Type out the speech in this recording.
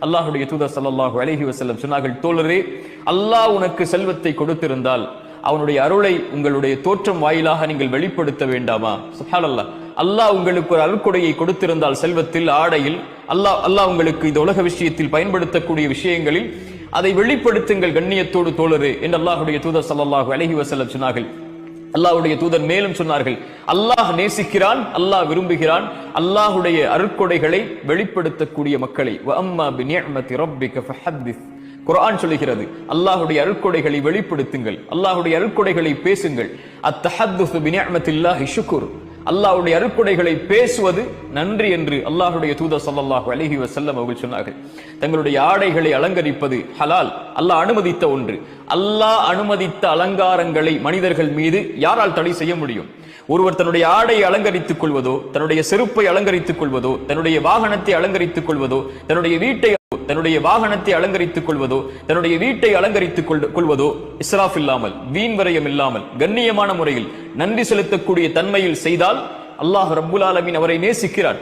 அல்லாஹ்வுடைய தூதர் ஸல்லல்லாஹு அலைஹி வஸல்லம் சொன்னார்கள், தோழரே, அல்லாஹ் உனக்கு செல்வத்தை கொடுத்திருந்தால் அவனுடைய அருளை உங்களுடைய தோற்றம் வாயிலாக நீங்கள் வெளிப்படுத்த வேண்டாமா? சுப்ஹானல்லாஹ். அல்லாஹ் உங்களுக்கு ஒரு அருட்கொடையை கொடுத்திருந்தால் செல்வத்தில், ஆடையில், அல்லாஹ் உங்களுக்கு இந்த உலக விஷயத்தில் பயன்படுத்தக்கூடிய விஷயங்களில் அதை வெளிப்படுத்துங்கள் கண்ணியத்தோடு தோழரே என்று அல்லாஹ்வுடைய தூதர் ஸல்லல்லாஹு அலைஹி வஸல்லம் சொன்னார்கள். அல்லாஹ்வுடைய தூதர் மேலும் சொன்னார்கள், அல்லாஹ் நேசிக்கிறான், அல்லாஹ் விரும்புகிறான் அல்லாஹ்வுடைய அருட்கொடைகளை வெளிப்படுத்தக்கூடிய மக்களை. வ அம்மா பிநிஅமதி ரப்பிக ஃபஹத்திஸ். குர்ஆன் சொல்லுகிறது, அல்லாஹ்வுடைய அருட்கொடைகளை வெளிப்படுத்துங்கள், அல்லாஹ்வுடைய அருட்கொடைகளை பேசுங்கள். அத்தஹத்துஸு பிநிஅமத்தில்லாஹி ஷுக்ர். அல்லாஹ்வுடைய அருட்கொடைகளை பேசுவது நன்றி என்று அல்லாஹ்வுடைய தூதர் ஸல்லல்லாஹு அலைஹி வஸல்லம் அவர்கள் சொன்னார்கள். தங்களுடைய ஆடைகளை அலங்கரிப்பது ஹலால், அல்லாஹ் அனுமதித்த ஒன்று. அல்லாஹ் அனுமதித்த அலங்காரங்களை மனிதர்கள் மீது யாரால் தடை செய்ய முடியும்? ஒருவர் தன்னுடைய ஆடையை அலங்கரித்துக் கொள்வதோ, தன்னுடைய செருப்பை அலங்கரித்துக் கொள்வதோ, தன்னுடைய வாகனத்தை அலங்கரித்துக் கொள்வதோ, தன்னுடைய வாகனத்தை அலங்கரித்துக் கொள்வதோ, தன்னுடைய வீட்டை அலங்கரித்துக் கொள்வதோ இஸ்ராஃப் இல்லாமல், வீண் விரயம் இல்லாமல், கண்ணியமான முறையில் நன்றி செலுத்தக்கூடிய தன்மையில் செய்தால் அல்லாஹ் ரப்புல் ஆலமீன் அவரை நேசிக்கிறார்.